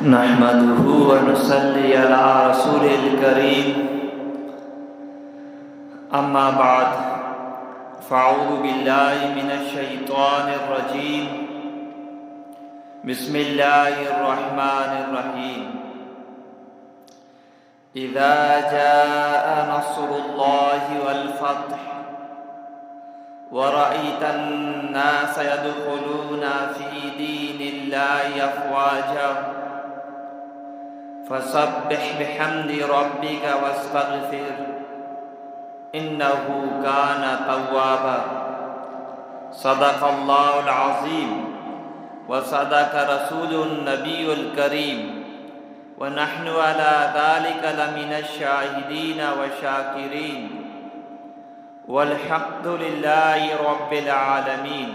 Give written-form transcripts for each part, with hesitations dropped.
نحمده ونصلي على رسوله الكريم أما بعد فأعوذ بالله من الشيطان الرجيم بسم الله الرحمن الرحيم إذا جاء نصر الله والفتح ورأيت الناس يدخلون في دين الله أفواجا فسبح بحمد ربك واستغفر إنه كان توابا صدق الله العظيم وصدق رسول النبي الكريم ونحن على ذلك لمن الشاهدين والشاكرين والحمد لله رب العالمين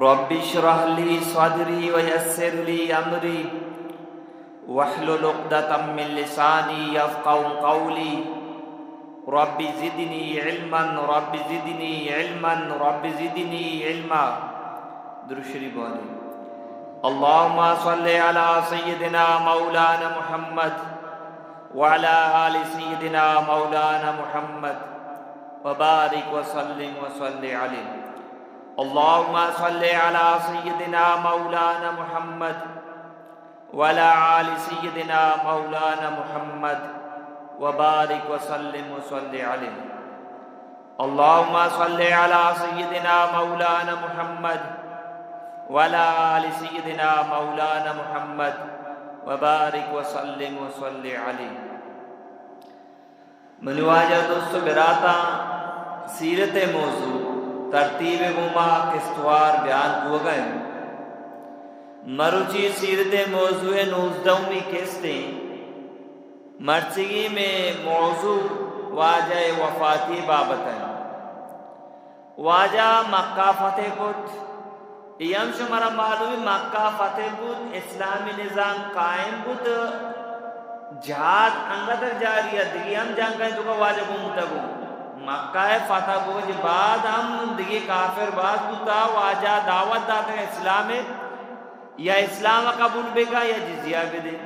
رب اشرح لي صدري ويسر لي أمري واحلل عقدة من لساني يفقهوا قولي رب زدني علما رب زدني علما رب زدني علما درود شریف بولے اللهم صل على سيدنا مولانا محمد وعلى آل سيدنا مولانا محمد وبارك وسلم عليه اللهم صل على سيدنا مولانا محمد وعلى آل سيدنا مولانا محمد وبارك وسلم عليه اللهم صل على سيدنا مولانا محمد وعلى آل سيدنا مولانا محمد وبارك وسلم عليه منواجہ دوستو براتا سیرت موضوع ترتیب گما کستوار بیان کو گئے مروچی سیرت موضوع نوزدومی کستے مرچگی میں موضوع واجہ وفاتی بابت ہے واجہ مکہ فتح کت یم شمارا معلومی مکہ فتح بود اسلامی نظام قائم بود جہاد انگتر جاری ہے دیگی ہم جنگ کریں تو کا واجہ گمتا گو مکہ فتح کو جی بعد ہم دیگی کافر بعد بودتا واجہ دعوت داتا ہے اسلام یا اسلام قبول بے گا یا جزیہ بھی دے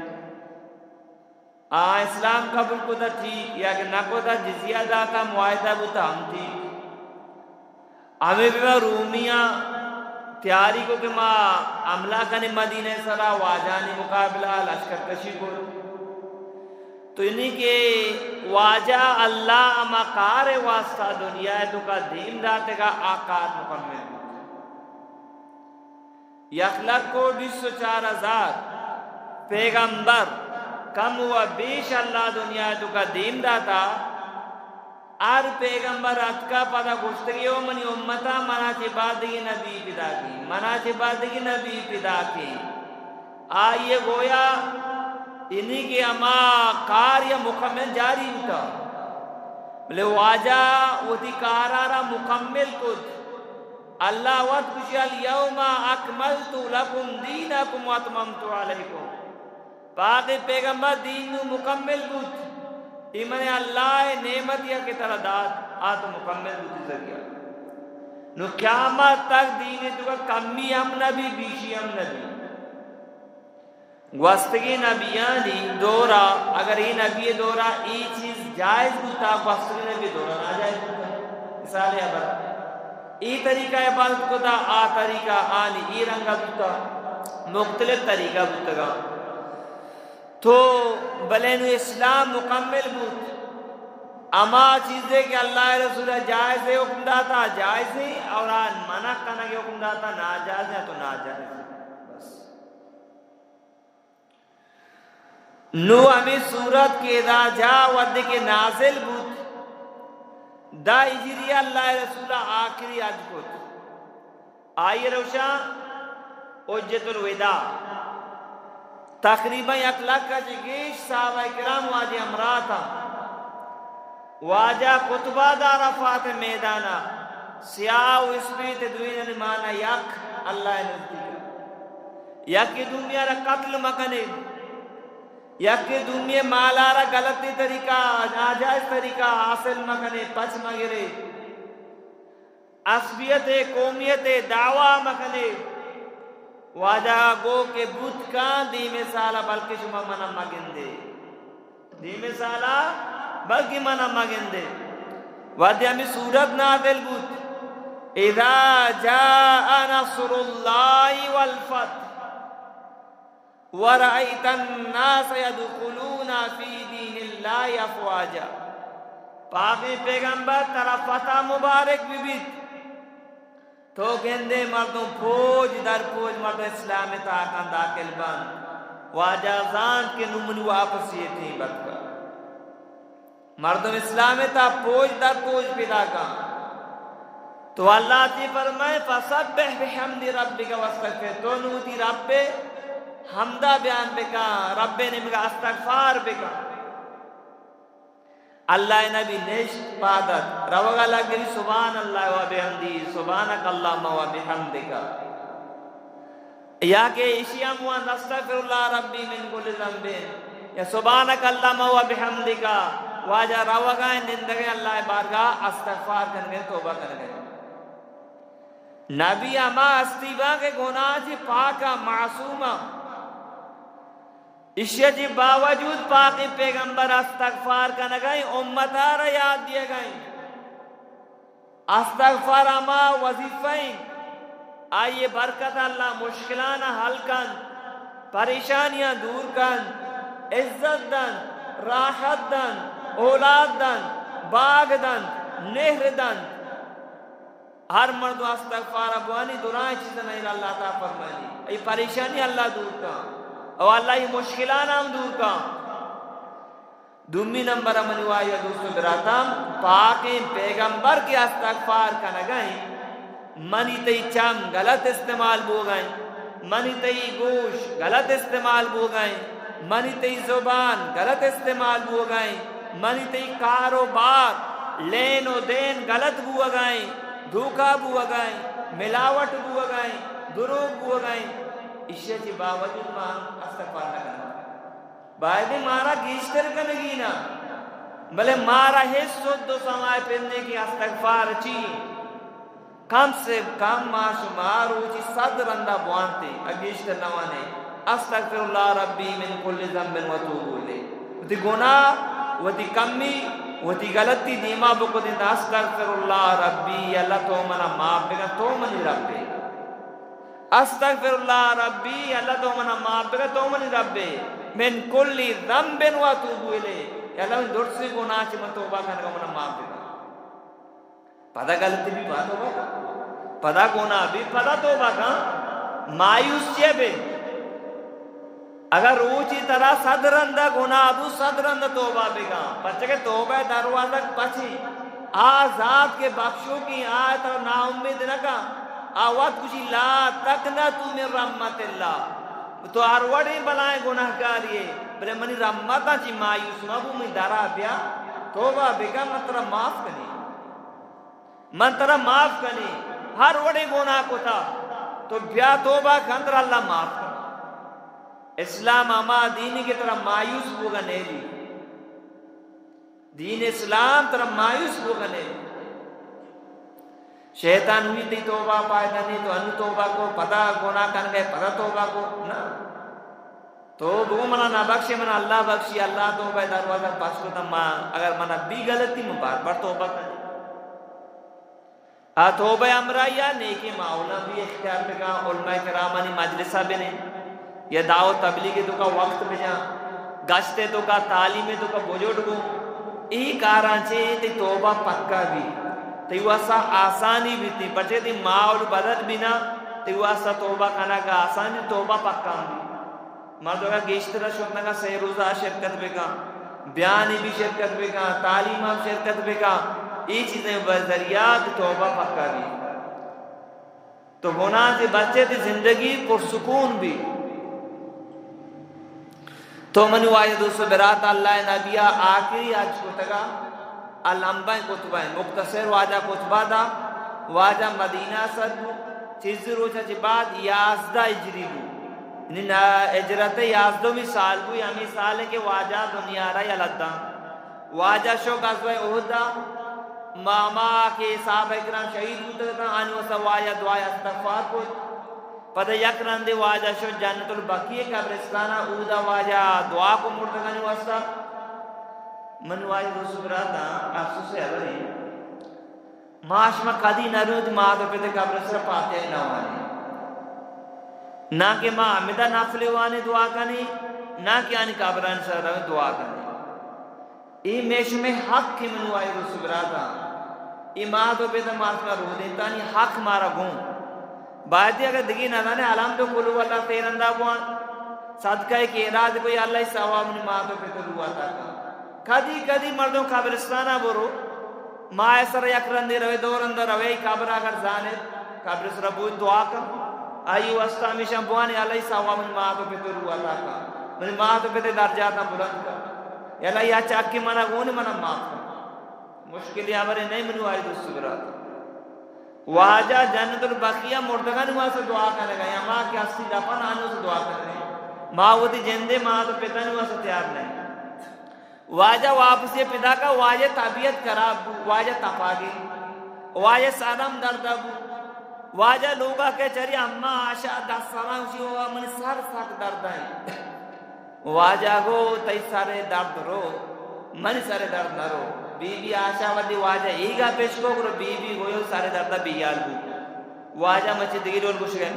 اسلام قبول کو تا ٹھیک یا کہ نہ کو تا جزیہ داتا معاہدہ بودتا ہم ٹھیک ہمیں بھی رومیاں تیاری کو کہ ماں عملہ کنے مدینہ سرا واجانی مقابلہ لشکر کشی کو تو انہی کہ واجہ اللہ اما کار واسطہ دنیا ہے تو کا دین داتے کا آکار مکمل یخلق کو 204,000 پیغمبر کم ہوا بیش اللہ دنیا ہے تو کا دین داتا آر پیغمبر اتکا پدا گشتگی ہو منی امتا منا چی بادگی نبی پیدا کی منا چی بادگی نبی پیدا کی آئیے گویا انہی کی اما کار یا مکمل جاری ہوتا بلے واجہ وہ تھی کارارا مکمل کت اللہ وقت کشی اليوم اکملت لکم دینکم واتممت علیکم باقی پیغمبر دین مکمل کت ایمان اللہ نعمت یا کی طرح داد آتا مکمل ہوتی ذریعہ نو قیامت تک دین تو کا کمی ہم نبی بیشی ہم نبی گوستگی نبیانی دورا اگر یہ نبی دورا ای چیز جائز ہوتا گوستگی نبی دورا ناجائز ہوتا مثال ہے برا ای طریقہ عبادت کو تا آ طریقہ آنی ای رنگا ہوتا مختلف طریقہ ہوتا گا تو بلینو اسلام مکمل بود اما چیزیں کہ اللہ رسول جائز ہے حکم داتا جائز ہے اور منع کرنا کہ حکم داتا ناجائز ہے تو ناجائز ہے بس نو ہمیں صورت کے دا جا ود کے نازل بود دا اجری اللہ رسول آخری آج بود آئیے روشا حجت الوداع تقریباً 1 لاکھ کا جگیش صحابہ کرام واجہ امرا تھا واجہ کتبہ دارا فات میدانا سیاہ و اسمیت دوین نمانا یک اللہ نزدیک یک دنیا را قتل مکنے یک دنیا مالارا غلطی طریقہ ناجائز طریقہ حاصل مکنے پچ مگرے عصبیت قومیت دعویٰ مکنے واجہ گو کہ بوت کان دیمے سالا بلکہ شما منا مگندے دیمے سالا بلکہ منا مگندے وادی ہمیں سورت نازل بوت اذا جاء نصر اللہ والفتح ورأيت الناس يدخلون في دين الله افواجا پاکی پیغمبر طرف فتح مبارک بیت تو گندے مردوں پوج در پوج مردوں اسلام تاکان داخل بند واجہ زان کے نمنو واپس یہ تھی بدکا مردوں اسلام تا پوج در پوج پیدا کا تو اللہ تی فرمائے فسبح بحمد ربک واستغفر تو نوتی رب حمدہ بیان بکا رب نے مگا استغفار بکا اللہ نبی نشت پادت روگا لگری سبحان اللہ و بحمدی سبحانک اللہم و بحمدکا یا کہ اشیام وان استغفر اللہ ربی من کل ذنبین یا سبحانک اللہم و بحمدکا واجہ روگا نندگے اللہ بارگاہ استغفار کرنے توبہ کرنے نبی اما استیبا کے گناہ جی پاکا معصومہ اشیاء جی باوجود پاکی پیغمبر استغفار کرنے گئیں امتارا یاد دیے گئیں استغفار اما وظیفیں آئیے برکت اللہ مشکلانہ حل کن پریشانیاں دور کن عزت دن راحت دن اولاد دن باغ دن نہر دن ہر مردوں استغفار ابوانی دورائیں چیزیں نہیں اللہ تعالیٰ فرمائنی ای پریشانی اللہ دور کا اور اللہ یہ مشکلان ہم دور کا دومی نمبر منی وائی دوستو براتم پاکیں پیغمبر کے استغفار کا نگائیں منی تی چم غلط استعمال بو گئیں منی تی گوش غلط استعمال بو گئیں منی تی زبان غلط استعمال بو گئیں منی تی کاروبار لین و دین غلط بو گئیں دھوکہ بو گئیں ملاوٹ بو گئیں دروغ بو گئیں اشیاء چی باوجود مان استغفار لگنا باید مارا گیشتر کنگی نا بلے مارا حصہ دو سمائے پہننے کی استغفار چی کم سے کم ماشمار چی صدر اندہ بوانتے اگیشتر نوانے استغفر اللہ ربی من کل ذنب و توبو لے تی گناہ و تی کمی و تی غلطی دیما بکو دیتا استغفر اللہ ربی اللہ تو منا معاف بگا تو منی ربی استغفر اللہ ربی اللہ تو منا معاف بگا تو منی ربی من کل ذنب و توبو لے اللہ من درسی گناہ چی من توبہ کرنے کا منا معاف بگا پدا غلطی بھی بات توبہ کا پدا گناہ بھی پدا توبہ کا مایوس چیئے بے اگر روچی طرح صدرندہ گناہ ابو صدرندہ توبہ بگا پچھے کہ توبہ دروازہ پچھی آزاد کے بخشو کی آیت اور نا امید نکا آوات کچھی لا تکنتو من رحمت اللہ تو آروڑی بلائیں گناہ کاریے بلے منی رحمتا چی مایوس مبو میں درہ بیا توبہ بگا من ترہ معاف کنی من ترہ معاف کنی ہر وڑی گناہ کو تھا تو بیا توبہ کندر اللہ معاف کنی اسلام اما دینی کی طرح مایوس ہوگا نیلی دین اسلام طرح مایوس ہوگا نیلی شیطان ہوئی تی توبہ پائدہ نہیں تو انو توبہ کو پدا گناہ کن گئے پدا توبہ کو نا تو وہ منا نہ بخشی منا اللہ بخشی اللہ توبہ دروازہ پاس کو تا ماں اگر منا بھی غلطی میں بار بار توبہ کریں توبہ امرائیہ نیکی معاولا بھی اختیار پہ کہا علماء کرامانی مجلسہ بھی نہیں یہ دعوت تبلیغی تو کا وقت میں جا گشتے تو کا تعلیمی تو کا بجوڑ گو ای کارانچے تی توبہ پکا بھی تی واسا آسانی بھی تی بچے تی ماحول بدل بھی نا تی واسا توبہ کنا کا آسانی توبہ پکا بھی مردوں کا گیشترہ شکنا کا سہروزہ شرکت بے کا بیانی بھی شرکت بے کا تعلیم شرکت بے کا ای چیزیں بذریعات توبہ پکا بھی تو گناہ سے بچے تی زندگی پرسکون بھی تو منو آئے دوستو برات اللہ نبیہ آخری آج کتگا الانباء کتبہ مختصر واجہ کتبہ دا واجہ مدینہ صد چیز روچہ چی بعد یازدہ اجری بو اجرت یازدہ میں سال بو ہمیں سال ہے کہ واجہ دنیا رہی علدہ واجہ شوق ازوہ اہدہ ماما کے صحابہ اکرام شہید ہوتا تھا آنی وسا واجہ دعای استغفار کو پتہ یک رندے واجہ شو جنت البقیع قبرستانہ اودا واجہ دعا کو مردگانی واسطہ من واجہ دوست براتا افسوس ہے بری معاش میں قدی نرود ماں تو پیتے قبرستان پاتے ہیں نوانے نہ کہ ماں امیدہ نافلے وانے دعا کرنی نہ کہ آنی قبران سر روی دعا کرنی ای میش میں حق کی من واجہ دوست براتا ای ماں تو پیتے معاش میں رو دیتا نہیں حق مارا گون باید اگر دگی نہ دانے علام تو قلو اللہ تیرندہ بوان صدقہ ایک اراد کوئی اللہ ثواب نے ماں تو پیتے رو آتا کدی کدی مردوں قبرستانہ برو ماں سر یک رندی روی دو رندہ روی قبر اگر زانت قبرس ربوی دعا کر آئی واسطہ ہمیشہ بوانے اللہ ثواب نے ماں تو پیتے رو آتا منی ماں تو پیتے درجاتا بلند کر اللہ یا چاک کے منہ گونے منہ معاف کر مشکلی ہمارے نہیں منو آئی دوست براتا واجہ جنت البقیع مردگان وہاں سے دعا کرنے گا یا ماں کی ہستی دفن آنے سے دعا کرنے گا ماں وہ دی جندے ماں تو پتہ نہیں وہاں سے تیار نہیں واجہ واپس یہ پیدا کا واجہ طبیعت خراب بو واجہ تپاگی واجہ سالم درد بو واجہ لوگا کے چری اماں آشا 10 سالہ اسی ہوا منی سر ساک درد ہیں واجہ گو تی سارے درد رو منی سارے درد نہ رو بی بی آشا ودی واجہ ایگا پیش کو کرو بی بی گویو سارے دردہ بیال بو واجہ مچی دگی رول کچھ گئے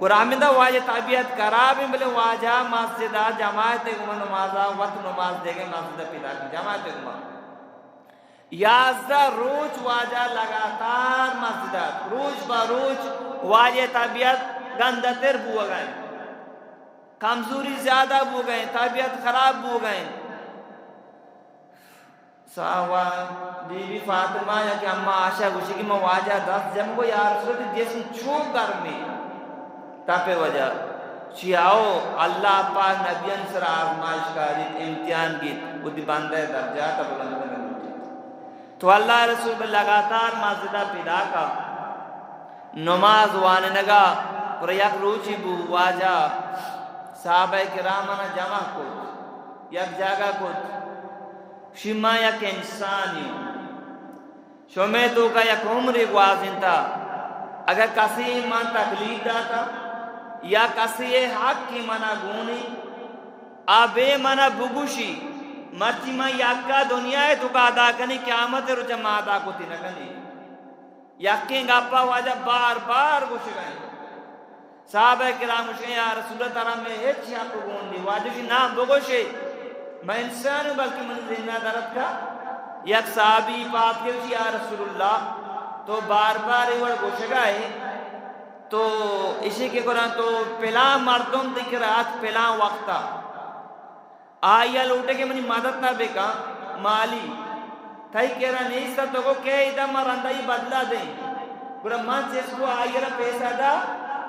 قرآمدہ واجہ طبیعت خراب ہیں بلے واجہ مسجدہ جماعت گمہ نمازہ وقت نماز دے گئے مسجدہ پیدا کی جماعت گمہ 11 روز واجہ لگاتار مسجدہ روز با روز واجہ طبیعت گندتر بو گئے کمزوری زیادہ بو گئے طبیعت خراب بو گئے ساوا بی بی فاطمہ یا کہ اماں آشا گوشی کی میں واجہ 10 جم کو یا رسول جسم چھوک گرمی تاپے وجہ چیاؤ اللہ پاک نبیان سر آزمائش کاری امتحان کی وہ دی باندھے درجات بلند کرنے تو اللہ رسول لگاتار مسجدہ پیدا کا نماز وانے نگا اور یک روچی بو واجہ صحابہ کرامانا جمع کو یک جگہ کو شما یک انسانی شما تو کا یک عمری گوازن تھا اگر کسی من تقلید داتا یا کسی حق کی منع گونی آبے منع بگوشی مرچی میں یکا دنیا ہے تو کا ادا کرنی قیامت رو جمع ادا کو تی نکنی یکیں گپا واجہ بار بار گوش گئے صحابہ کرام گوش گئے یا رسول اللہ تعالیٰ میں ایک حق گون دی واجہ شی نام بگوشے میں انسان ہوں بلکہ من زندہ درد کا یک صحابی پاک کے یا رسول اللہ تو بار بار ایوڑ گوش گئے تو اسی کے قرآن تو پلان مردم دکھ رہا پلان وقتا آیا لوٹے کے منی مدد نہ بکا مالی تھائی کہہ رہا نہیں سا تو کو کہ ادھا مرندہ ہی بدلا دیں گرہ من چیز کو آئی رہا پیسہ دا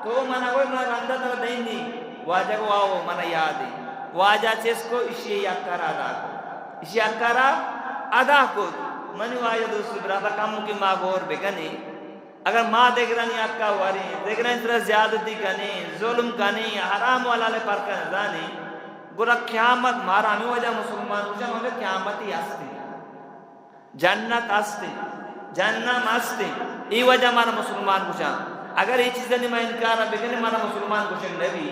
تو منہ کوئی مرندہ در دیں دی واجہ کو آؤ منہ یاد ہے واجہ چیز کو اسی اکر ادا کو اسی اکر ادا کو منی واجہ دوسری براتا کمو کی ماں گور بگنی اگر ماں دیکھ رہا نہیں اکا واری دیکھ رہا اس طرح زیادتی کرنی ظلم کرنی حرام والا لے پر کرنی گرہ قیامت مارا ہمیں وجہ مسلمان ہوشا ہمیں قیامت ہی ہستی جنت ہستی جنم ہستی ای وجہ مارا مسلمان ہوشا اگر یہ چیزیں نہیں میں انکارا بگنی مارا مسلمان ہوشا نبی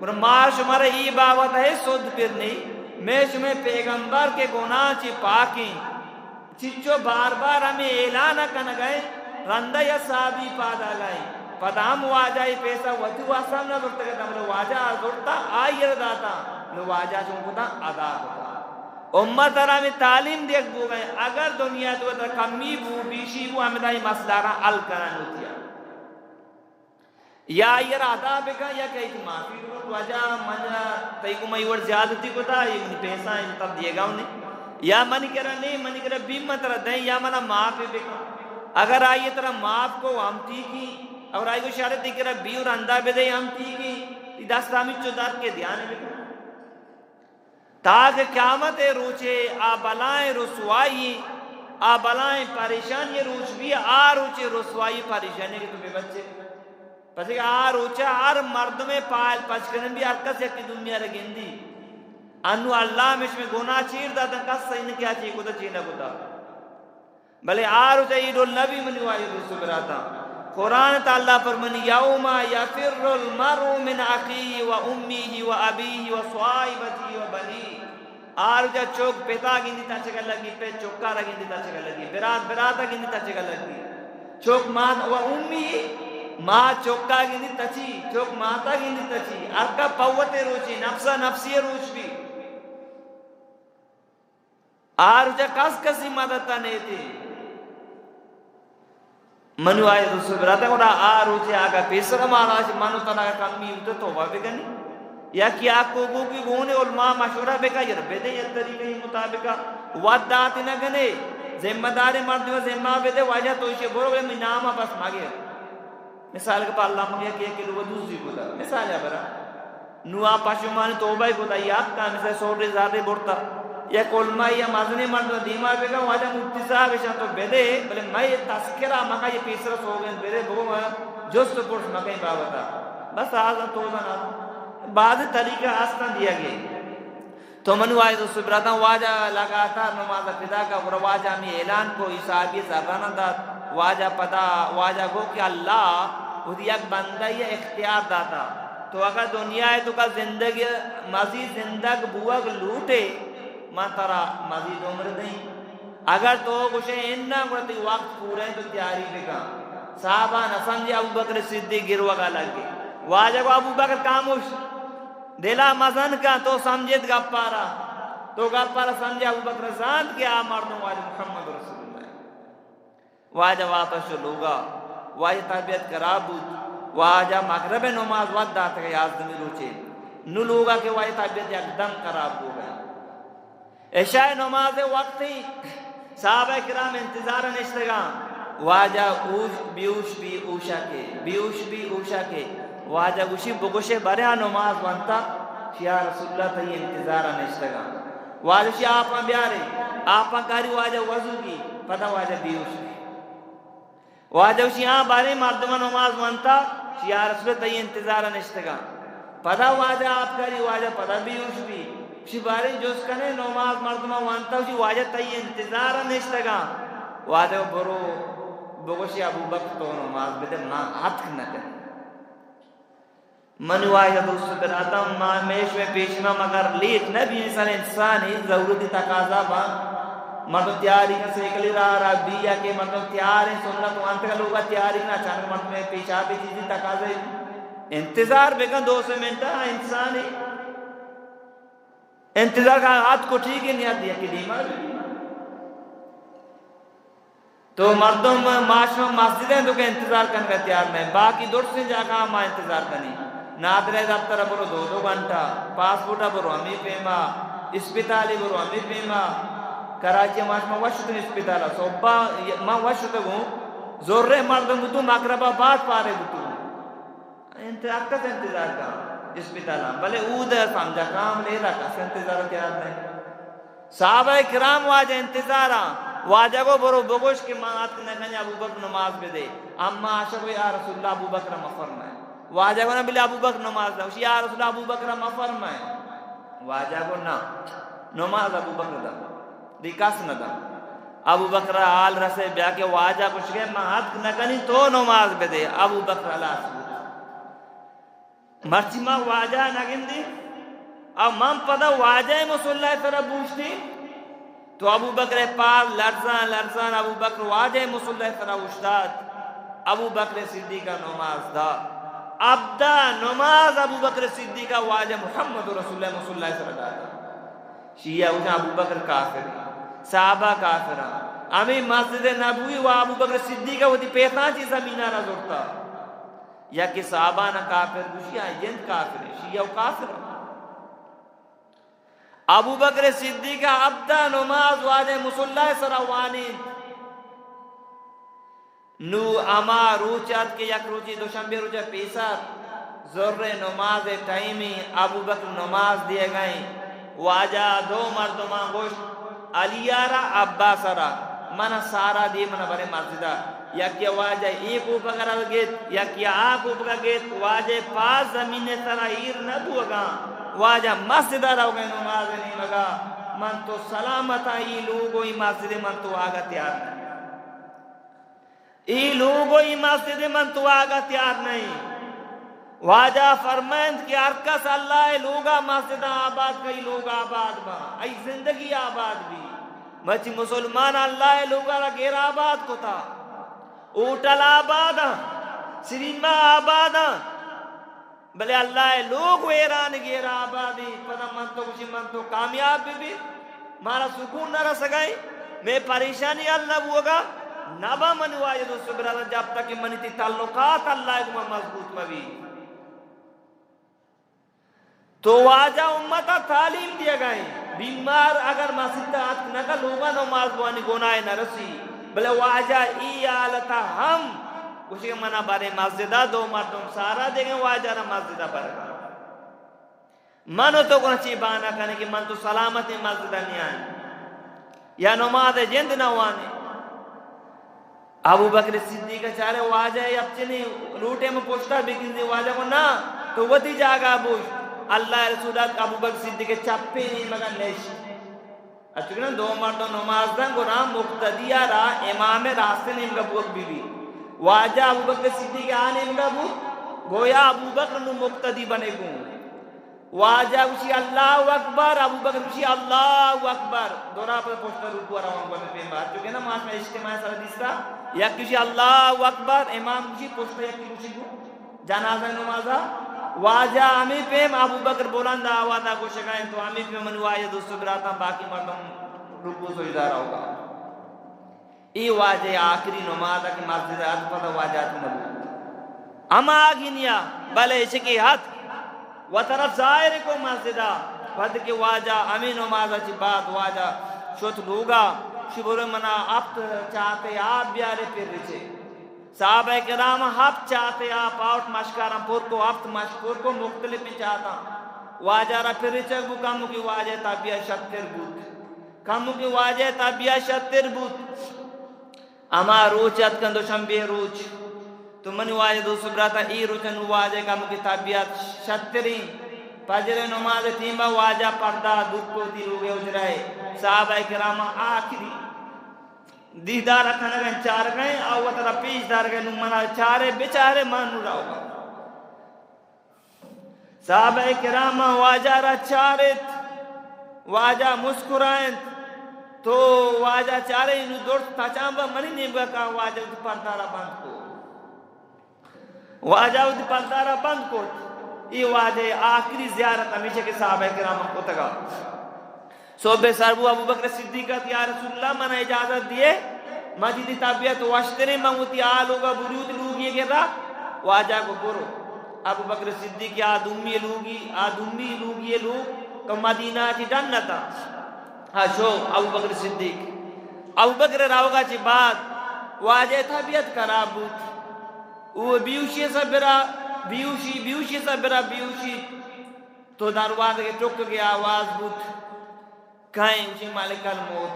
گرہ ماں شمارا ای باوت ہے سود پھرنی میں شمیں پیغمبر کے گناہ چی پاکی چچو بار بار ہمیں اعلانہ کن گئے رندہ یا صحابی پادا گئے پدام واجہ پیسہ وطی واسم نہ دکتا کہ تم لو واجہ دکتا آئی رداتا لو واجہ چونکتا ادا ہوتا امت ارہ میں تعلیم دیکھ بو گئے اگر دنیا تو اتر کمی بو بیشی بو ہمیں دائی مسئلہ کا حل کرن ہوتی ہے یا یہ ادا بکا یا کہیں کہ معافی دو واجہ منہ تیکو میں یور زیادتی کو تا یہ پیسہ تب دیے گا انہیں یا منی کہہ رہا نہیں منی کہہ رہا بیمت رہا دیں یا منہ معافی بکا اگر آئیے طرح معاف کو ہم ٹھیک ہی اور آئی کو شارت دیکھ رہا بی اور اندہ بے دے ہم ٹھیک ہی دستامی چودار کے دھیانے بکا تاکہ قیامت روچے آ بلائیں رسوائی آ بلائیں پریشانی روچ بھی آ روچے رسوائی پریشانی کے تمہیں بچے پس کہ آ روچا ہر مرد میں پائل پچکنن بھی ارکس یکی دنیا رگین دی انو اللہ مش میں گناہ چیر دا تن کس سین کیا چی کتا چینا کتا بلے آ روچا ایڈو نبی منی وائی رسو براتا قرآن تعالیٰ فرمانی یوم یفر المرء من اخیہ و امیہ و ابیہ و صاحبتہ و بنیہ آرجا چوک پیتا گندی تا چکل لگی پہ چوکارا گندی تا چکل لگی برات براتا گندی تا چکل لگی چوک مات و امی ماں چوکا گندی تچی چوک ماتا گندی تچی ارکا پوتے روچی نفسا نفسی روچ بھی آرجا کس کسی مدتا نیتی منو آئے دوسرے براتا گوڑا آروچے آگا پیسر مارا منو تنگا کمی ہوتا توبہ بگنی یا کیا کو کی گونے علماء مشورہ بکا یا ربیدے یا طریقے مطابقہ وعدات نہ گنے ذمہ داری مردوں ذمہ بیدے واجہ تو اسے برو گلے میں نامہ بس ماگیا مثال کے پا اللہ مگیا کیا کہ لوگ دوسری کو دا مثال ہے برا نوآ پاشمانی توبہ کو دا یاد کا مثال سوڑے زادے بورتا یا علماء یا مازنی مردوں دیمہ بکا واجہ مبتزا بشا تو بیدے بلے میں تذکرہ مکا یہ پیسرہ سو گئے بیدے بگو جست پرس مکا ہی باوتا بس آزا توبہ نہ بعض طریقہ آسنا دیا گیا تو منو آئے تو سبراتا واجہ لگاتا نماز فدا کا واجہ میں اعلان کو عیسابی ذرانہ دات واجہ پتا واجہ کو کہ اللہ خود یک بندہ یا اختیار داتا تو اگر دنیا ہے تو کا زندگی مزید زندگ بوگ لوٹے ماں ترا مزید عمر دیں اگر تو کچھ انہا کرتی وقت پورے تو تیاری بکا صحابہ نسان ابو بکر صدیق گروہ لگ گئے واجہ کو ابو بکر کاموش دلا مزن کا تو سمجھت گپارا تو گپارا سمجھے ابو بکر زاند کیا مردوں واجہ محمد رسول اللہ واجہ واپس لوگا واجہ طبیعت خراب بود واجہ مغرب نماز ود داتا کہ یازدمی روچے نو لوگا کہ واجہ طبیعت یک دم خراب ہو گیا عشاء نماز وقت ہی صحابہ کرام انتظار نشتگا واجہ بیوش بھی اوشا کے واجہ گوشی بگوشے بریا نماز بنتا یا رسول اللہ تا یہ انتظارہ نشتگا واجہ شی آپاں بیارے آپاں کاری واجہ وضو کی پتا واجہ بیوش کی واجہ گوشی ہاں بارے مردمہ نماز بنتا یا رسول اللہ تا یہ انتظارہ نشتگا پتا واجہ آپ کاری واجہ پتا بیوش بھی شی بارے جوز کنے نماز مردمہ بنتا واجہ تا یہ انتظارہ نشتگا واجہ برو بگوشی ابو بکر تو نماز بدے ماں حد نہ کرے منو آئے دوست براتا میش میں پیشما مگر لیٹ نبی انسان انسانی ضرورتی تقاضا با مردم تیاری کا سیکلی رہا بیا کے مردم تیار ہیں سنت وانت کا لوگا تیاری نہ چاہنے مردم میں پیشا بھی چیزی تقاضا انتظار بکن 200 منٹا انسانی انتظار کا ہاتھ کو ٹھیک ہے نہیں دیا کہ دیمہ تو مردم معاشرہ مسجد ہیں تو کہ انتظار کرنے کا تیار میں باقی دور سے جا کہاں ماں انتظار کرنی نادرے دفتر برو 2 گھنٹہ پاسپورٹا برو ہمیں پیما اسپتالی برو ہمیں پیما کراچی معاشرہ وشتن اسپتالا صوبہ ماں وشتن گوں زور رہے مردم بتو مقربہ بات پارے بتو اکت انتظار کا اسپتالا بلے اود سمجھا کام لے رہا کس انتظار تیار نہیں صحابہ کرام واجہ انتظارا واجہ کو برو بگوش کے ماں آت کنگنی ابو بکر نماز بے دے اما آشا کو یا رسول اللہ ابو بکر مفرمائے واجہ کو نا بلے ابو بکر نماز دا یا رسول اللہ ابو بکر مفرمائے واجہ کو نا نماز ابو بکر دا دیکھاس نہ دا ابو بکر آل رسے بیا کے واجہ کچھ گئے ماں آت کنگنی تو نماز بے دے ابو بکر اللہ سبت مرچی ماں واجہ نگن دی اب من پدا واجہ مسلح طرح بوشتی تو ابو بکر پاس لرزان ابو بکر واجہ مسلح طرح اشتاد ابو بکر صدیقہ نماز دا ابدا نماز ابو بکر صدیقہ واجہ محمد رسول اللہ مسلح طرح دا شیعہ اچھا ابو بکر کافر صحابہ کافر امی مسجد نبوی و ابو بکر صدیقہ وہ دی پیتنا چیز زمینہ نہ زورتا یا کہ صحابہ نہ کافر شیعہ جند کافر شیعہ کافر ابو بکر صدیقہ ابدا نماز واجہ مسلح سروانی نو اما روچات کے یک روچی دوشنبی روچہ پیسر ذر نماز ٹائمی ابو بکر نماز دیے گئیں واجہ 2 مردمان گوشت علیارہ عباسرہ منا سارا دی منا برے مسجدہ یک یا واجہ ایک اوپر کرا گیت یک یا آک اوپر گیت واجہ پاس زمین ترہیر نہ دوگا واجہ مسجدہ رو گئے نماز نہیں لگا من تو سلامت آئی لوگو ہی مسجد من تو آگا تیار نہیں ای لوگو ای مسجد من تو آگا تیار نہیں واجہ فرمائند کہ ارکس اللہ لوگا مسجد آباد کئی لوگ آباد با ای زندگی آباد بھی مچی مسلمان اللہ لوگا را گیر آباد کو تا اوٹل آباد سریما آباد بلے اللہ لوگ ویران گیر آبادی پدا من تو کچھ من تو کامیاب بھی مارا سکون نہ رہ سکائی میں پریشانی اللہ ہوگا نبا من واجد سبرالہ جب تک منی تی تعلقات اللہ کو مضبوط مبی تو واجہ امتا تعلیم دیا گئے بیمار اگر مسجد آت نگا لوگا نماز بوانی گناہ نہ رسی بلے واجہ ای آلتا ہم کچھ منا بارے مسجدہ دو مردم سارا دیں گے واجہ را مسجدہ برگا منو تو کنا چی بانا کرنے کہ من تو سلامت مسجدہ نہیں آئیں یا نماز جند نہ وانے ابو بکر صدیق چارے واجہ اپچنی لوٹے میں پوچھتا بکن دی واجہ کو نا تو وہ دی جاگا بوش اللہ رسول ابو بکر صدیق چپے نہیں مگر نیش اچھا نا دو مردوں نماز دن کو نا مقتدیہ را امام راستے نہیں مگا بوک بھی واجہ ابو بکر صدیق آنے مگا بوک گویا ابو بکر نو مقتدی بنے گوں واجہ اسی اللہ اکبر ابو بکر اسی اللہ اکبر دورا پر پوچھتا رکو رہا ہوں پہ بات چکے نا ماس میں اجتماع سارا دیستا یا کسی اللہ اکبر امام کسی پوچھتا یا کسی کو جنازہ نمازہ واجہ ہمیں پہ ابو بکر بولندہ آوازہ کو شکائیں تو ہمیں پہ من واجہ دوستو براتا باقی مردم رکو سو ادارہ ہوگا ای واجہ آخری نمازہ کی مسجد ادفت واجہ نبو اما آگی نیا بلے شکی حد و طرف ظاہر کو مسجدہ ود کے واجہ امین نمازہ چی بات واجہ شوت لوگا شبور منا افت چاہتے آپ بیارے پھر رچے صحابہ کرام ہفت چاہتے آپ آؤٹ مشکارم پور کو افت مشکور کو مختلف میں چاہتا واجہ را پھر رچے بو کامو کی واجہ تابیہ شتر بود کامو کی واجہ تابیہ شتر بود اما روچت کندو شنبی روچ تو منی واجہ دو سبراتا ای روچن واجہ کامو کی تابیت شترین فجر نماز تیمہ واجہ پردہ دکھ کو تی روگے اجرائے صحابہ کرام آخری دیدار رکھنے گئے چار گئے اور ترہ پیش دار گئے نمانا چارے بچارے مانو رہا ہوگا صحابہ کرام واجہ را چارت واجہ مسکرائیں تو واجہ چارے انہوں دوڑ تاچامبا منی نیمگا کہا واجہ اُت پردارہ بند کو واجہ اُت پردارہ بند کو یہ واجہ آخری زیارت ہمیشہ کے صحابہ کرام کو تگا صحبہ سربو ابو بکر صدیقہ یا رسول اللہ منہ اجازت دیے مجید طبیعت واشترے منگوتی آلوگا بروت لوگی گرہ واجہ کو برو ابو بکر صدیق آدمی لوگی لوگ کہ مدینہ چی ڈنتا ہاں شو ابو بکر صدیق ابو بکر راوگا چی بات واجہ طبیعت خراب بود وہ بیوشی تو دروازے کے ٹک گیا آواز بود کہیں اسی مالک الموت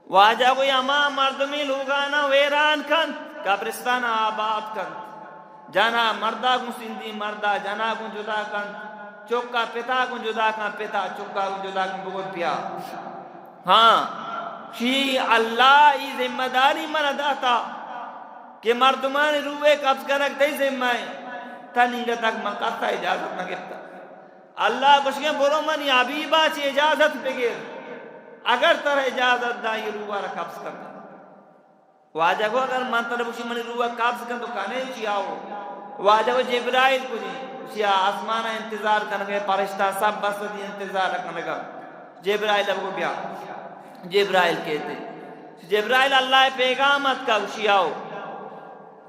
واجہ کوئی اما مردمی لوگانا ویران کن قبرستان آباد کن جانا مردہ کو سندھی مردہ جانا کو جدا کن چکا پتا کو جدا کن پتا چکا کو جدا کن بگت پیا ہاں شی اللہ ای ذمہ داری من داتا کہ مردمان روے قبض کرک تی ذمہ ہے تنینگا تک من قطع اجازت نہ گفتا اللہ کچھ کہ برو منی عبیبہ چی اجازت بگیر اگر تر اجازت دا یہ روح را قبض کرتا واجہ کو اگر من طرف اسی منی روح قبض کر تو کانے اچھی آؤ واجہ کو جبرائیل کو جی اسی آسمانہ انتظار کرنے پرشتہ سب بس دی انتظار رکھنے گا جبرائیل اب کو بیا جبرائیل کہتے جبرائیل اللہ پیغامت کا اسی آؤ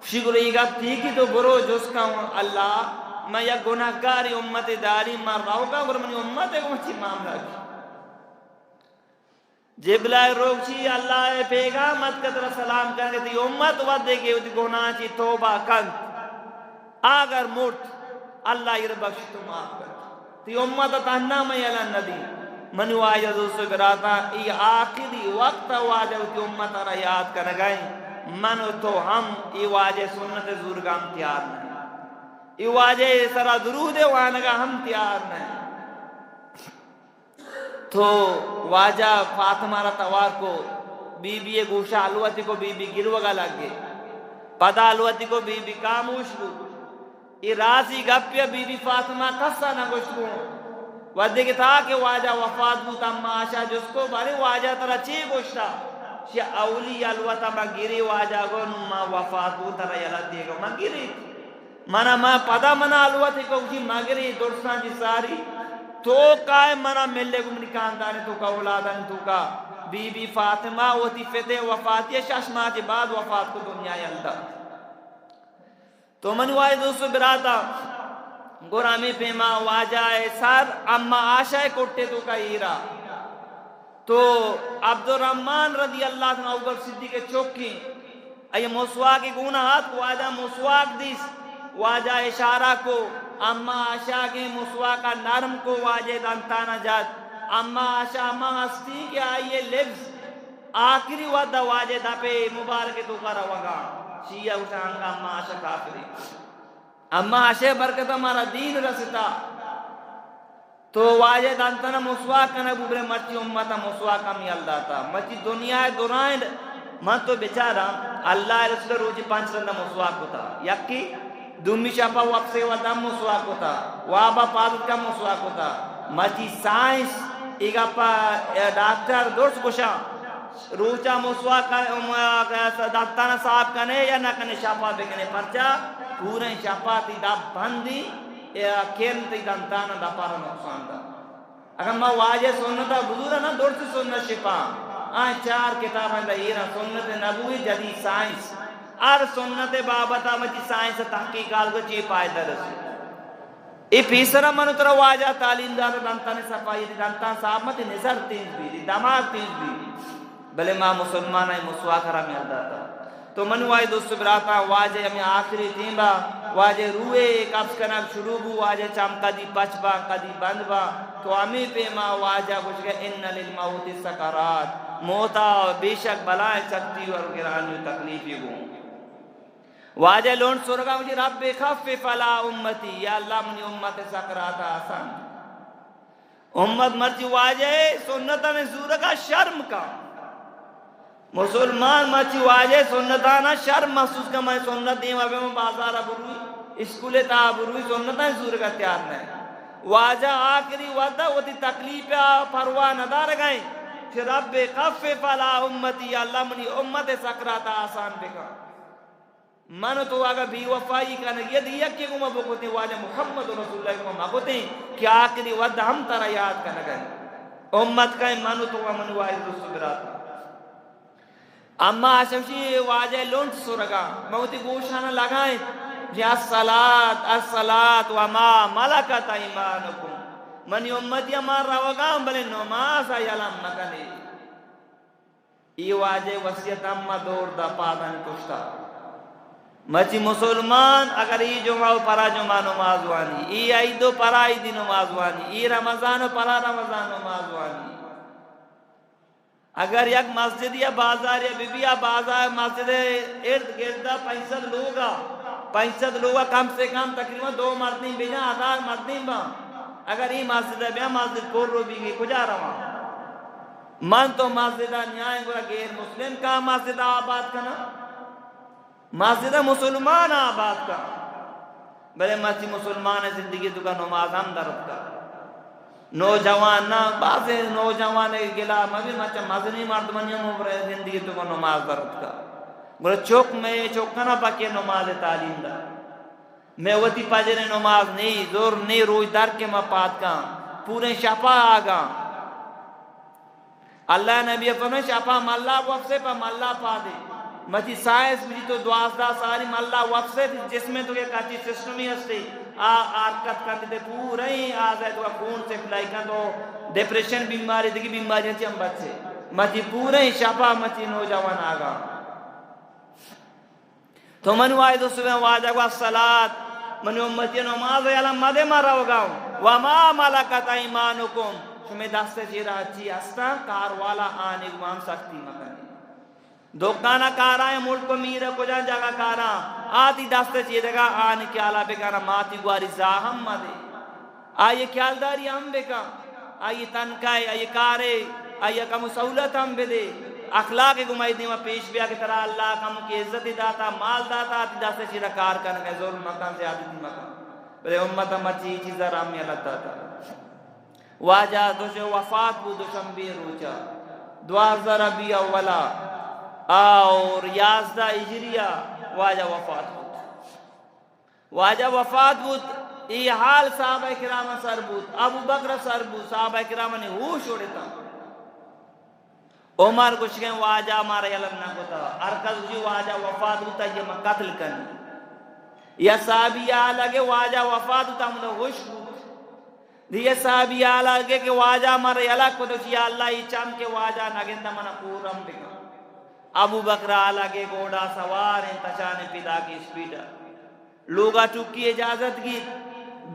اسی کو رہی گا ٹھیکی تو برو جس کا اللہ میں یا گناہگاری امت داری مر رہا ہوگا اور منی امت ہے کچھ معاملہ کی جبرائیل روکشی اللہ پیغامت کا طرح سلام کرنے تی امت ودے کے تی گناہ چی توبہ کن اگر مرت اللہ یہ بخش تو معاف کر تی امت تہنا میں یلا ندی منی واجہ دوستو کراتا ای آخری وقت واجہ تی امت را یاد کرنے گئے منو تو ہم ای واجہ سنت زورگام تیار نہیں ای واجہ سرا درود وانگا ہم تیار نہیں تو واجہ فاطمہ را توار کو بی بی گوشا الوتی کو بی بی گروگا لگے پدا الوتی کو بی بی کاموش کو ای رازی گپیا بی بی فاطمہ کسا نہ گوشتو ودے کہ تھا کہ واجہ وفات بوت اما آشا جس کو بارے واجہ ترہ چی گوشتا شی اولی الوتا ما گیری واجہ گو نما وفات بوت ترہ یلا دیگا ما گیری منا ما پدا منا الوتی کو جی مگری درستان جی ساری تو کائے منا ملے گم نکاندانے تو کا اولادان تو کا بی بی فاطمہ وتی فتح وفاتی ششمات بعد وفات کو دنیا یلدہ تو من وائی دوستو براتا گرامی پیما واجائے سر اما آشائے کوٹے تو کا ایرا تو عبد الرحمن رضی اللہ عنہ اوگر صدیق چوکی ای مسواک گناہات کو واجہ مسواک دیس واجہ اشارہ کو اما آشا کے مسواک نرم کو واجہ دانتانا جات اما آشا اما ہستی کہ آئیے لفظ آخری وعدہ واجہ دا پہ مبارک تو کرا وگا شیعہ اٹھانگا اما آشا کافری اما آشا برکت ہمارا دین رستا تو واجہ دانتانا مسواک کنا ببرے مرچی امتا مسواک ہمی اللہ تا مرچی دنیا دورائن من تو بیچارا اللہ رسول روچی پانچ رندہ مسواک ہوتا یکی دومی شاپا وقت و دم مسواک ہوتا وابا پادت کا مسواک ہوتا مچی سائنس ایگا پا ڈاکٹر درس گوشا روچا مسواک داکتانا صاحب کنے یا نہ کنے شاپا بگنے پرچا پورے شاپا تی دا بندی کین تی دانتانا دا پارا نقصان دا اگر ما واجہ سنتا بزورا نا درس سنت شپا چار کتابیں دا ایرا سنت نبوی جدید سائنس اور سنت بابتا مجھے سائنس تحقیقات کو چی پائے درسی ای پیسرا منو ترہ واجہ تعلیم دار دانتان صفائی دانتان صاحب مت نظر تیز بھی دماغ تیز بھی بلے ماں مسلمان ہے مسواک حرام یاد آتا تو منو آئی دوست براتا واجہ ہمیں آخری تیمبا واجہ روئے کبس کنک شروع بو واجہ چامکا دی پچ با کدی بند با تو ہمیں پیما واجہ کچھ گئے ان للموت سکرات موتا بے شک بلائیں سکتی اور گرانی تکلیفی گوں واجہ لون سرگا مجھے رب خفف فلا امتی یا اللہ منی امت سکراتا آسان امت مرچی واجہ سنتا میں سورگا شرم کا مسلمان مرچی واجہ سنتا نا شرم محسوس کا میں سنت دیم ابھی میں بازارہ بروئی اسکولے تا بروئی سنتا ہے سورگا تیار نہیں واجہ آخری وعدہ وہ تی تکلیف پرواہ ندار گئیں کہ رب خفف فلا امتی یا اللہ منی امت سکراتا آسان بکا منو تو آگا بھی وفائی کا نگی دیا کہ گمہ بکوتے واجہ محمد رسول اللہ کو مگوتے کہ آخری وعدہ ہم ترہ یاد کا نگئے امت کا منو تو منو آئی رسول براتا اما آشمشی واجہ لونٹ سرگا موتی گوشانا لگائیں جی الصلاة وما ملکت ایمانکم منی امتی امار روگاں بلے نمازا یلم مکنے ای واجہ وسیعت اما دور دا پادن کشتا مچی مسلمان اگر ای جمعہ پرا جمعہ نمازوانی ای عیدو پرا عیدی نمازوانی ای رمضانو پرا رمضان نمازوانی اگر یک مسجد یا بازار یا بی بی یا بازار مسجد ارد گردہ 500 لوگا کم سے کم تقریبا 2 مردین بیجا 1000 مردین با اگر ای مسجد بیا مسجد کور رو بھی گئی کجا روا من تو مسجدہ نیائیں گوڑا غیر مسلم کا مسجدہ آباد کنا مسجد مسلمان آباد کا بلے مسجد مسلمان زندگی تو کا نماز ہم درد کا نوجوان نا بعض نوجوان گلا مبی مچا مزنی مردمانیوں مبرے زندگی تو کا نماز درد کا بلے چوک میں چوکنا پاکی نماز تعلیم دا میں وطی پاجر نماز نہیں زور نہیں روی در کے مپاد کا پورے شپا آگا اللہ نبی فرمائے شپا ملا وفسے پا ملا پا دے مجھے سائنس بھی تو 12 ساری ملا وقت سے جس میں تو یہ کاچی سسٹمی ہستے آرکت کرتے تھے پورے ہی آزائے تو خون سے فلائی کا تو ڈیپریشن بیماری دیکھی بیماری ہم بچے مجھے پورے ہی شپا مجھے نوجوان آگا تو منو آئے تو صبح واجہ کو الصلاة منو امتی نماز علم مدے مارا ہوگا وما ملکت ایمانکم تمہیں دستے چیرہ اچھی استا کاروالا آنے گمان سکتی مکنے دوکانا کارا ہے ملک کو میرے کو جان جگہ کارا آتی دستے چیدے گا آنے کیالا بکانا ماتی گواری زاہم مدے آئیے کیالداری ہم بکا آئیے تنکائے آئیے کارے آئیے کم سہولت ہم بدے اخلاق گمائی دیما پیش بیا کہ ترا اللہ کم کی عزت داتا مال داتا تی داستے چیرا کار کرنے ظلم مکان سے عادتی مکان بلے امتا مچی چیزا رامی اللہ داتا واجہ دوشے وفات بو دوشنبی روچا 12 ربیع اولا اور 11 ہجریہ واجہ وفات بود واجہ وفات بود ای حال صحابہ کرام سر بود ابو بکر سر بود صحابہ کرام نے ہوش اڑتا عمر کچھ کہیں واجہ مارا یلن نہ ہوتا ارکز جی واجہ وفات ہوتا یہ میں قتل کرنی یا صحابی آلگے واجہ وفات ہوتا مجھے ہوش بود یہ صحابی آلگے کہ واجہ مارا یلن کو تو یا اللہ ہی چم کے واجہ نگندہ منا پورم بکا ابو بکر آلگے گوڑا سوار انتشان پیدا کی سپیڈا لوگا چکی اجازت کی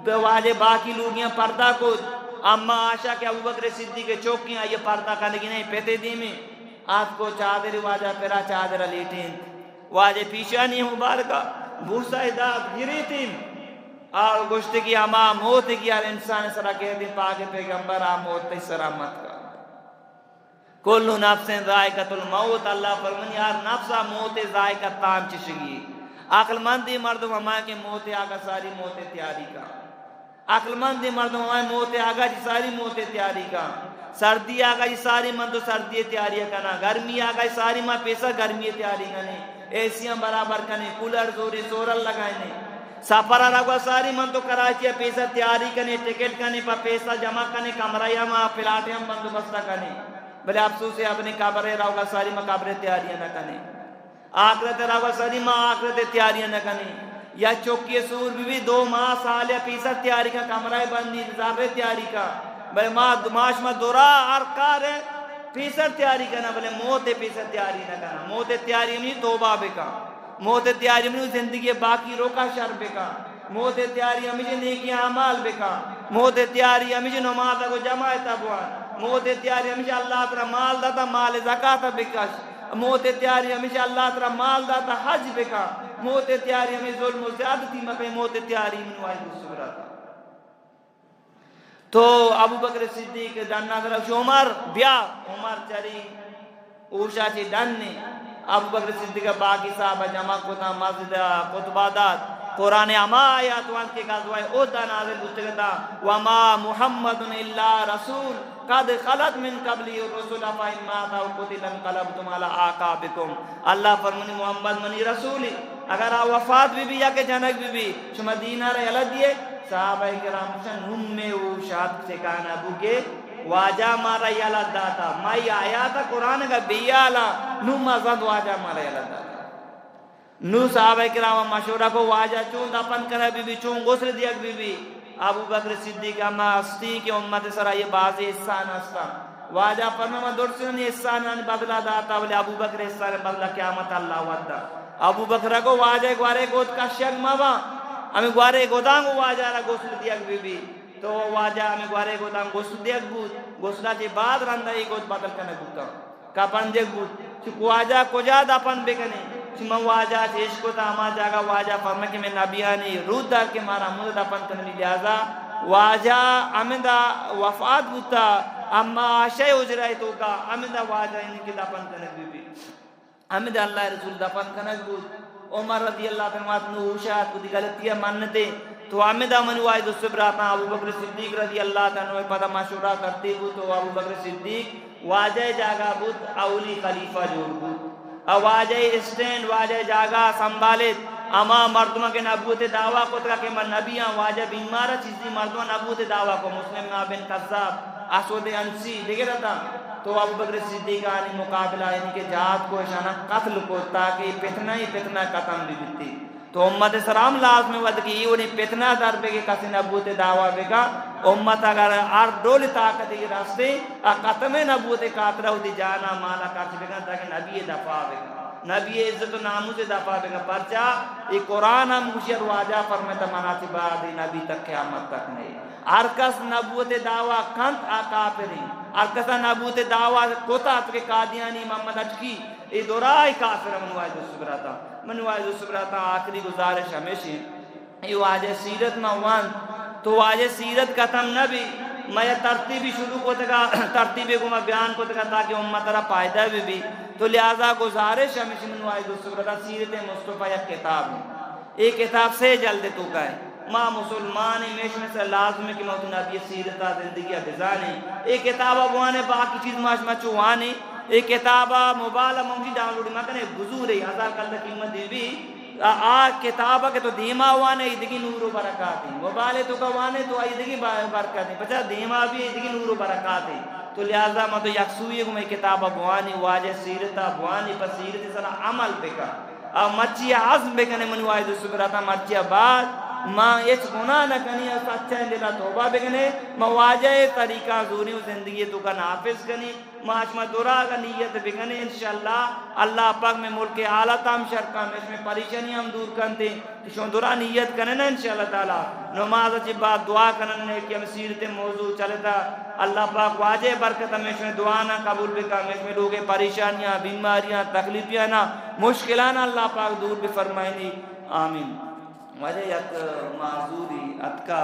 واجہ باقی لوگیاں پردہ کو اما آشا کہ ابو بکر صدیق کے چوکیاں یہ پردہ کرنے کی نہیں پیتے دی میں آپ کو چادر واجہ پیرا چادر لیٹین واجہ پیشانی مبارکہ بوسا اداد گری تین اور گشت کی اما موت کی ہر انسان سرا کہہ دیں پاک پیغمبر موت سرامت کا کل نفس ذائقۃ الموت اللہ فرمانی ہر نفسا موت ذائقہ تام چشگی عقل مندی مردم ہمائے کہ موت آگا ساری موت تیاری کا عقل مندی مردم ہمائے موت آگا جی ساری موت تیاری کا سردی آگا جی ساری مندو سردی تیاری کنا گرمی آگا جی ساری ماں پیسا گرمی تیاری کنے ایسیاں برابر کنے کولر زوری سورل لگائنے سفر آگا ساری مندو کراچی پیسا تیاری کنے ٹکٹ کنے پا پیسا جمع کنے کمرہ ماں پلاٹے ہم بندو بستہ کنے بلے افسوس ہے اپنے قبرے راوگا ساری ماں قبرے تیاریاں نہ کنے آخرت راوگا ساری ماں آخرت تیاریاں نہ کنے یا چوکی سور بھی 2 ماہ سال یا پیسا تیاری کا کمرہ بندی انتظار تیاری کا بلے ماش ما دورا ارکار ہے پیسا تیاری کرنا بلے موت پیسا تیاری نہ کرنا موت تیاری ہمیں توبہ بکا موت تیاری ہمیں زندگی باقی روکا شر بکا موت تیاری ہمیں نیکی اعمال بکا موت تیاری ہمیں نماز کو جمع تبوان موت تیاری ہمیں اللہ تعالی مال داتا مال زکاة بکش موت تیاری ہمیں اللہ تعالی مال داتا حج بکا موت تیاری ہمیں ظلم و زیادتی مکہ موت تیاری من واحد الصبرات تو ابو بکر صدیق دننا طرف عمر بیا عمر چری اوشا چی دننے ابو بکر صدیق باقی صحابہ جمع کتا مسجد خطبہ داد قرآن اما آیات وانت کے قضوائے اودا نازل گستگتا وما محمد الا رسول قد خلط من قبلی الرسول فإن مات أو قتل انقلبتم على أعقابكم اللہ فرمانی محمد منی رسولی اگر وفات بھی یا کہ جنک بھی شما دینہ رہے اللہ دیئے صحابہ کرام شن ہم میں وہ شاد سے کانا بھوکے واجہ مارا یالا داتا مائی آیاتا قرآن کا بیالا نو مزد واجہ مارا یالا داتا نو صحابہ کرام مشورہ کو واجہ چون دپن کرا بی چون غسل دیا بی ابو بکر صدیق اما ہستی کہ امت سرا یہ باز احسان ہستا واجہ فرما درسن احسان بدلا داتا بلے ابو بکر احسان بدلا قیامت اللہ ودا ابو بکر کو واجہ گوارے گود کا شک موا ہمیں گوارے گودانگ واجہ را غسل دیا بی تو واجہ ہمیں گوارے گودانگ غسل دیا بود غسلہ چی بعد رندہ ہی گود بدل کنے بودتا کپن دیکھ بود چکو واجہ کجا دپن بکنے چما واجہ عشق تا ہما جاگا واجہ فرما کہ میں نبیانی رود دار کے مارا مدد اپن کنی لہذا واجہ امدہ وفات بوتا اما آشای اجرائی تو کا امدہ واجہ ان کی دپن کنی بھی امدہ اللہ رسول دپن کنی بود عمر رضی اللہ تنوات نوشات کو دی غلطیہ مانتے تو امدہ منو آئی دو سبراتا ابو بکر صدیق رضی اللہ تنوات پتا مشورہ کرتے بود تو ابو بکر صدیق واجہ جاگا بود اولی خلیفہ جوڑ بود واجہ اسٹینڈ واجہ جاگا سنبھالت اما مردمہ کے نبوت دعویٰ کو تکا کہ نبیاں واجہ بیمارہ چیزی مردمہ نبوت دعویٰ کو مسلم بن قذاب اسود انسی دیکھ رہا تھا تو ابو بکر صدیق آنی مقابلہ یعنی کہ جہاد کو اشانہ قتل کو تاکہ فتنہ ختم بھی بیتی تو امت سلام لازمی ود کی انہیں فتنہ در بے کے کسی نبوت دعویٰ بے کا امت اگر آر ڈول طاقت کی راستے ختم نبوت کاترہ ہوتی جانا مالا کارچ بے گا تاکہ نبی دفاع بے گا نبی عزت و ناموز دفاع بے گا پرچا یہ قرآن ہم مشیر واجہ فرمتا مناتی بعد نبی تک قیامت تک نہیں ہر کس نبوت دعویٰ کنت کافرین ہر کس نبوت دعویٰ کوتا تک قادیانی محمد اچکی یہ دورائی کافر منوائد سبراتا منوائد سبراتا آخری گزارش ہمیشہ یہ واجہ سیرت موان تو واجہ سیرت ختم نبی میں ترتیبی شروع کو تکا ترتیبی کو میں بیان کو تکا تاکہ امت را پائدہ بھی تو لہذا گزارش ہمیشہ منو آئی دوستو برتا سیرت مصطفیٰ یک کتاب ہے ایک کتاب سے جلد تو کا ہے ماں مسلمان میش میں سے لازم ہے کہ موت نبی سیرتا زندگی بزانے ایک کتاب وانے باقی چیز ماش مچو وانے ایک کتاب موبائل ممجی ڈاؤن لوڈ مکنے گزور ہے 1000 کل قیمت دی بھی کتابہ کے تو دیما وانے ایدگی نور و برکات ہیں موبائل تو کا وانے تو ایدگی برکات ہیں بچہ دیما بھی ایدگی نور و برکات ہیں تو لہذا میں تو یکسوئی کو میں کتابہ بوانی واجہ سیرتا بوانی پر سیرت سنا عمل بکا مچی عزم بکنے منو آئی دو سبراتا مچی بعد ماں ایچ گناہ نہ کنی سچا اندلہ توبہ بکنے ماں واجہ طریقہ زوری و زندگی تو کا نافذ کنی ماں اشما درا کا نیت بکنے انشاءاللہ اللہ پاک میں ملک حالت ہم شرکا میں اس میں پریشانی ہم دور کرتے شون درا نیت کرنے نا انشاءاللہ تعالی نماز اچھی بات دعا کرنے کہ ہم سیرت موضوع چلتا اللہ پاک واجہ برکت ہم اس میں دعا نہ قبول بکا میں اس میں لوگے پریشانیاں بیماریاں تکلیفیاں نہ مشکلان اللہ پاک دور بھی فرمائنی آمین واجہ یک معذوری اتکا